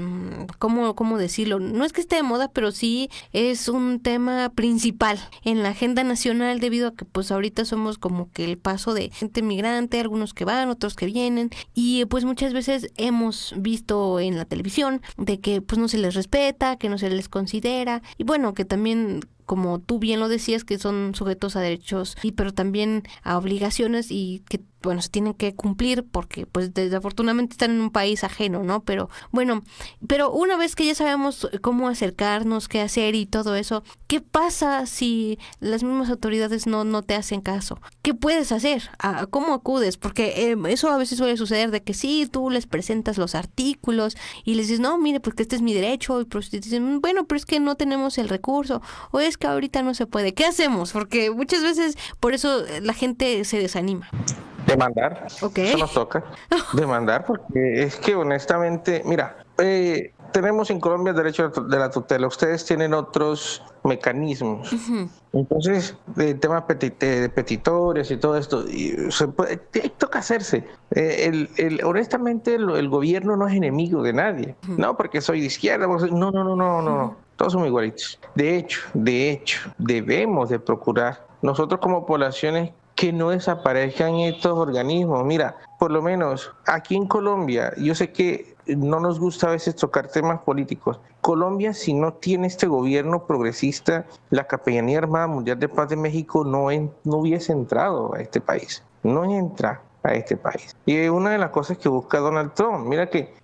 [SPEAKER 2] ¿cómo decirlo? No es que esté de moda, pero sí es un tema principal en la agenda nacional debido a que, pues, ahorita somos como que el paso de gente migrante, algunos que van, otros que vienen, y pues muchas veces hemos visto en la televisión de que, pues, no se les respeta, que no se les considera, y bueno, que también, como tú bien lo decías, que son sujetos a derechos, pero también a obligaciones y que, bueno, se tienen que cumplir porque, pues, desafortunadamente están en un país ajeno, ¿no? Pero, bueno, pero una vez que ya sabemos cómo acercarnos, qué hacer y todo eso, ¿qué pasa si las mismas autoridades no te hacen caso? ¿Qué puedes hacer? ¿Cómo acudes? Porque eso a veces suele suceder de que sí, tú les presentas los artículos y les dices, no, mire, porque este es mi derecho, y pues dicen, bueno, pero es que no tenemos el recurso, o es que ahorita no se puede. ¿Qué hacemos? Porque muchas veces por eso la gente se desanima.
[SPEAKER 4] Demandar,
[SPEAKER 2] Okay.
[SPEAKER 4] Eso nos toca, demandar, porque es que honestamente, mira, tenemos en Colombia el derecho de la tutela, ustedes tienen otros mecanismos, entonces el tema de petitorias y todo esto, toca hacerse. Honestamente el gobierno no es enemigo de nadie, no porque soy de izquierda, no. Todos somos igualitos. De hecho, debemos de procurar nosotros como poblaciones que no desaparezcan estos organismos. Mira, por lo menos aquí en Colombia, yo sé que no nos gusta a veces tocar temas políticos. Colombia, si no tiene este gobierno progresista, la Capellanía Armada Mundial de Paz de México no hubiese entrado a este país. No entra a este país. Y es una de las cosas que busca Donald Trump. Mira que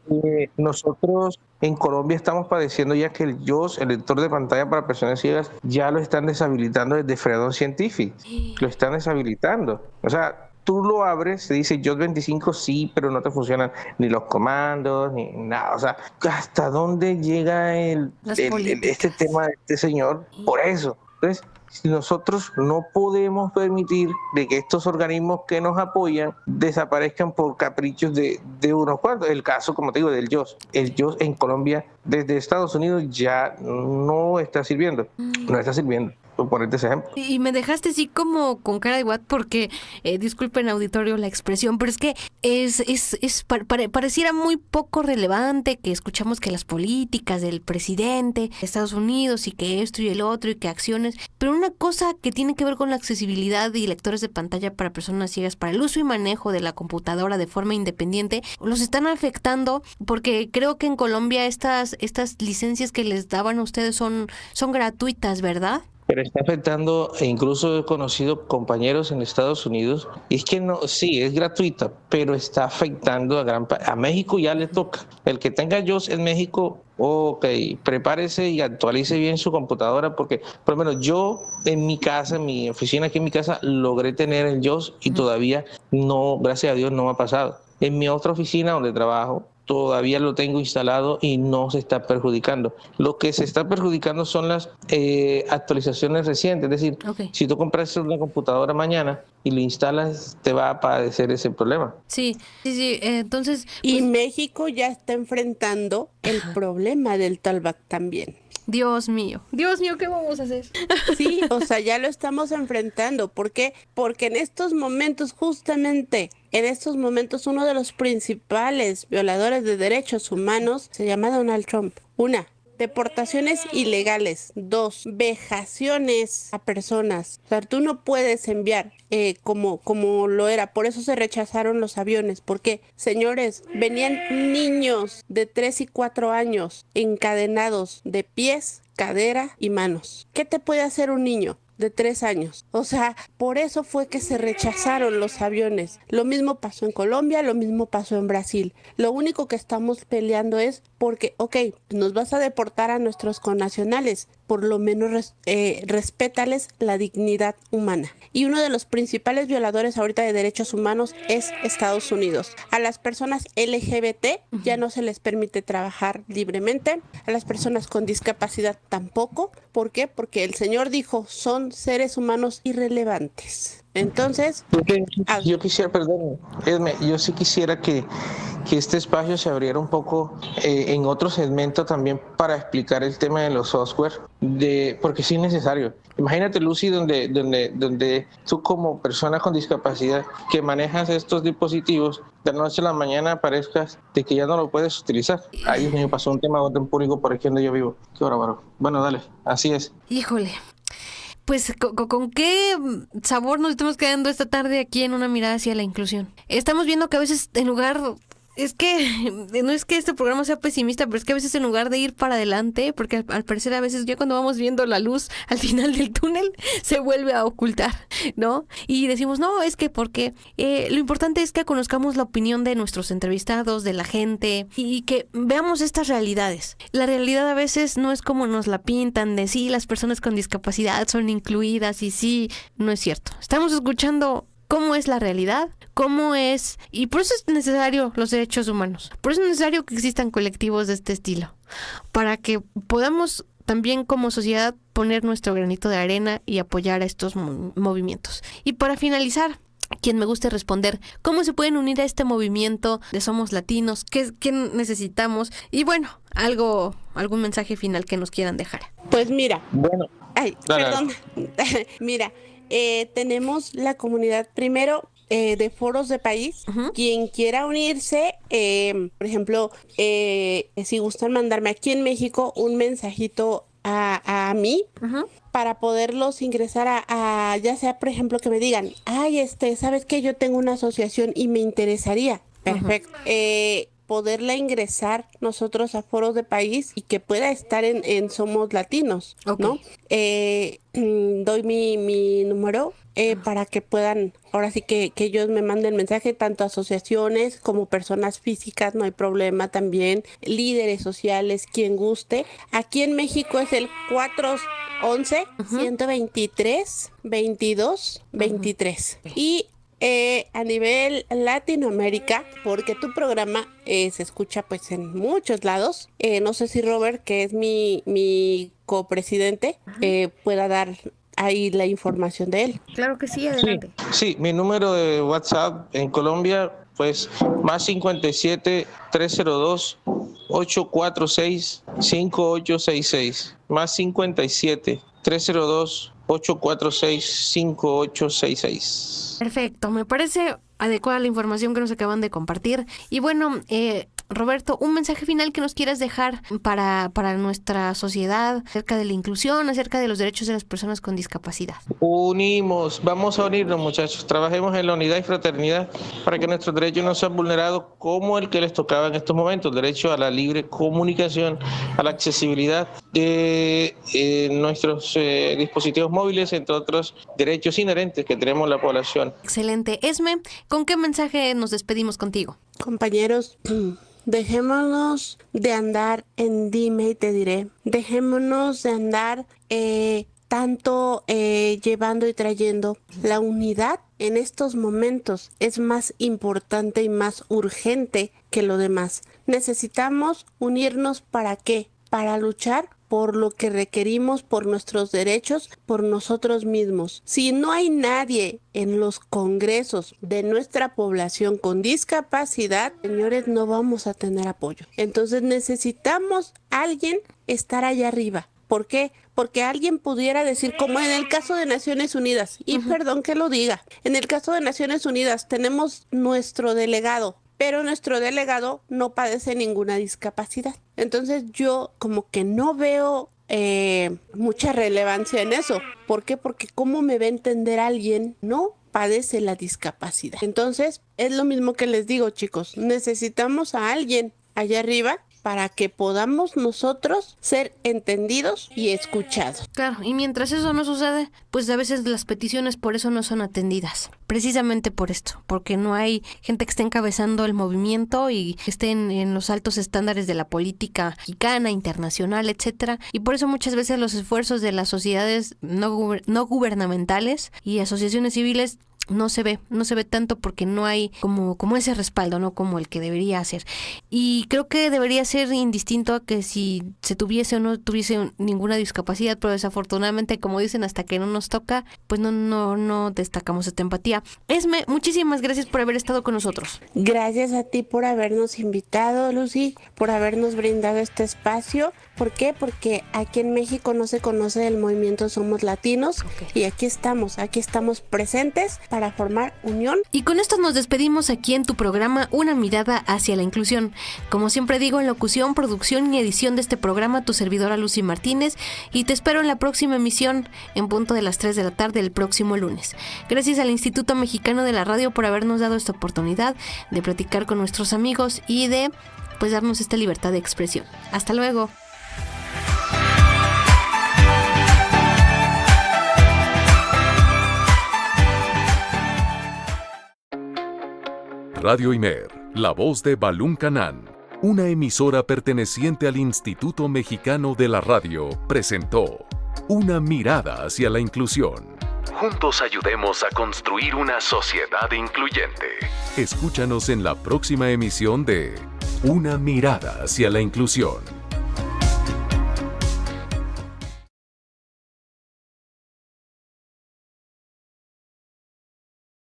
[SPEAKER 4] nosotros en Colombia estamos padeciendo ya que el JOS, el lector de pantalla para personas ciegas, ya lo están deshabilitando desde Freedom Scientific. Lo están deshabilitando. O sea, tú lo abres, se dice JOS 25 sí, pero no te funcionan ni los comandos, ni nada. O sea, ¿hasta dónde llega este tema de este señor? Por eso. Entonces, si nosotros no podemos permitir de que estos organismos que nos apoyan desaparezcan por caprichos de unos cuantos. El caso, como te digo, del JOS. El JOS en Colombia, desde Estados Unidos, ya no está sirviendo. No está sirviendo. Por ponerte ese ejemplo.
[SPEAKER 2] Y me dejaste así como con cara de what porque, disculpen auditorio la expresión, pero es que pareciera muy poco relevante que escuchamos que las políticas del presidente de Estados Unidos y que esto y el otro y que acciones, pero una cosa que tiene que ver con la accesibilidad y lectores de pantalla para personas ciegas, para el uso y manejo de la computadora de forma independiente, los están afectando porque creo que en Colombia estas licencias que les daban a ustedes son gratuitas, ¿verdad?
[SPEAKER 4] Pero está afectando, e incluso he conocido compañeros en Estados Unidos, y es que no, sí, es gratuita, pero está afectando a México ya le toca. El que tenga JOS en México, ok, prepárese y actualice bien su computadora, porque por lo menos yo en mi casa, en mi oficina aquí en mi casa, logré tener el JOS y todavía no, gracias a Dios, no me ha pasado. En mi otra oficina donde trabajo, todavía lo tengo instalado y no se está perjudicando. Lo que se está perjudicando son las actualizaciones recientes, es decir, si tú compras una computadora mañana y lo instalas, te va a padecer ese problema.
[SPEAKER 2] Sí, entonces...
[SPEAKER 3] Y México ya está enfrentando el problema del talkback también.
[SPEAKER 2] Dios mío, ¿qué vamos a hacer?
[SPEAKER 3] Sí, o sea, ya lo estamos enfrentando. ¿Por qué? Porque en estos momentos, justamente, uno de los principales violadores de derechos humanos se llama Donald Trump. 1. Deportaciones ilegales. 2. Vejaciones a personas. O sea, tú no puedes enviar como lo era. Por eso se rechazaron los aviones. Porque, señores, venían niños de 3 y 4 años encadenados de pies, cadera y manos. ¿Qué te puede hacer un niño de 3 años? O sea, por eso fue que se rechazaron los aviones. Lo mismo pasó en Colombia, lo mismo pasó en Brasil. Lo único que estamos peleando es porque, nos vas a deportar a nuestros connacionales, por lo menos respétales la dignidad humana. Y uno de los principales violadores ahorita de derechos humanos es Estados Unidos. A las personas LGBT ya no se les permite trabajar libremente, a las personas con discapacidad tampoco. ¿Por qué? Porque el señor dijo, son seres humanos irrelevantes. Entonces,
[SPEAKER 4] yo quisiera, perdón, Esme, yo sí quisiera que que este espacio se abriera un poco en otro segmento también para explicar el tema de los software, porque sí es necesario. Imagínate, Lucy, donde tú como persona con discapacidad que manejas estos dispositivos, de la noche a la mañana aparezcas de que ya no lo puedes utilizar. Ahí me pasó un tema de orden público por aquí donde yo vivo. Qué bárbaro. Bueno, dale, así es.
[SPEAKER 2] Híjole. Pues, ¿con qué sabor nos estamos quedando esta tarde aquí en Una Mirada hacia la Inclusión? Estamos viendo que a veces en lugar... Es que no es que este programa sea pesimista, pero es que a veces en lugar de ir para adelante, porque al parecer a veces ya cuando vamos viendo la luz al final del túnel se vuelve a ocultar, ¿no? Y decimos, no, es que porque lo importante es que conozcamos la opinión de nuestros entrevistados, de la gente, y que veamos estas realidades. La realidad a veces no es como nos la pintan, de sí, las personas con discapacidad son incluidas, y sí, no es cierto. Estamos escuchando cómo es la realidad, cómo es... Y por eso es necesario los derechos humanos. Por eso es necesario que existan colectivos de este estilo. Para que podamos también como sociedad poner nuestro granito de arena y apoyar a estos movimientos. Y para finalizar, quien me guste responder, ¿cómo se pueden unir a este movimiento de Somos Latinos? ¿Qué necesitamos? Y bueno, algún mensaje final que nos quieran dejar.
[SPEAKER 3] Pues mira.
[SPEAKER 4] Bueno.
[SPEAKER 3] Ay,
[SPEAKER 4] dale.
[SPEAKER 3] perdón. Mira. Tenemos la comunidad primero de foros de país.
[SPEAKER 2] Uh-huh.
[SPEAKER 3] Quien quiera unirse, por ejemplo, si gustan mandarme aquí en México un mensajito a mí,
[SPEAKER 2] Uh-huh.
[SPEAKER 3] para poderlos ingresar a ya sea, por ejemplo, que me digan, ay, ¿sabes qué? Yo tengo una asociación y me interesaría. Perfecto. Uh-huh. Poderla ingresar nosotros a foros de país y que pueda estar en Somos Latinos, okay, ¿no? Doy mi número para que puedan, ahora sí que ellos me manden mensaje, tanto asociaciones como personas físicas, no hay problema también, líderes sociales, quien guste. Aquí en México es el 411-123-22-23. Uh-huh. Y a nivel Latinoamérica, porque tu programa se escucha pues en muchos lados, no sé si Robert, que es mi copresidente, pueda dar ahí la información de él.
[SPEAKER 2] Claro que sí, adelante.
[SPEAKER 4] Sí, mi número de WhatsApp en Colombia, pues más 57 302 846 5866, más 57 302 846-5866.
[SPEAKER 2] Perfecto, me parece adecuada la información que nos acaban de compartir. Y bueno, Roberto, un mensaje final que nos quieras dejar para nuestra sociedad acerca de la inclusión, acerca de los derechos de las personas con discapacidad.
[SPEAKER 4] Vamos a unirnos, muchachos, trabajemos en la unidad y fraternidad para que nuestros derechos no sean vulnerados como el que les tocaba en estos momentos, el derecho a la libre comunicación, a la accesibilidad de nuestros dispositivos móviles, entre otros derechos inherentes que tenemos la población.
[SPEAKER 2] Excelente. Esme, ¿con qué mensaje nos despedimos contigo?
[SPEAKER 3] Compañeros, dejémonos de andar en dime y te diré. Dejémonos de andar tanto llevando y trayendo. La unidad en estos momentos es más importante y más urgente que lo demás. Necesitamos unirnos ¿para qué? Para luchar por lo que requerimos, por nuestros derechos, por nosotros mismos. Si no hay nadie en los congresos de nuestra población con discapacidad, señores, no vamos a tener apoyo. Entonces necesitamos alguien estar allá arriba. ¿Por qué? Porque alguien pudiera decir, como en el caso de Naciones Unidas, y perdón que lo diga, en el caso de Naciones Unidas tenemos nuestro delegado, pero nuestro delegado no padece ninguna discapacidad. Entonces yo como que no veo mucha relevancia en eso. ¿Por qué? Porque ¿cómo me va a entender alguien no padece la discapacidad? Entonces es lo mismo que les digo, chicos, necesitamos a alguien allá arriba para que podamos nosotros ser entendidos y escuchados.
[SPEAKER 2] Claro, y mientras eso no sucede, pues a veces las peticiones por eso no son atendidas. Precisamente por esto, porque no hay gente que esté encabezando el movimiento y que esté en los altos estándares de la política mexicana, internacional, etcétera. Y por eso muchas veces los esfuerzos de las sociedades no gubernamentales y asociaciones civiles no se ve tanto porque no hay como ese respaldo, no como el que debería ser. Y creo que debería ser indistinto a que si se tuviese o no tuviese ninguna discapacidad, pero desafortunadamente, como dicen, hasta que no nos toca, pues no destacamos esta empatía. Esme, muchísimas gracias por haber estado con nosotros.
[SPEAKER 3] Gracias a ti por habernos invitado, Lucy, por habernos brindado este espacio. ¿Por qué? Porque aquí en México no se conoce el movimiento Somos Latinos, y aquí estamos presentes para formar unión.
[SPEAKER 2] Y con esto nos despedimos aquí en tu programa Una Mirada hacia la Inclusión. Como siempre digo, en locución, producción y edición de este programa, tu servidora Lucy Martínez, y te espero en la próxima emisión en punto de las 3 de la tarde el próximo lunes. Gracias al Instituto Mexicano de la Radio por habernos dado esta oportunidad de platicar con nuestros amigos y de pues darnos esta libertad de expresión. Hasta luego.
[SPEAKER 1] Radio Imer, la voz de Balún Canán, una emisora perteneciente al Instituto Mexicano de la Radio, presentó Una Mirada hacia la Inclusión. Juntos ayudemos a construir una sociedad incluyente. Escúchanos en la próxima emisión de Una Mirada hacia la Inclusión.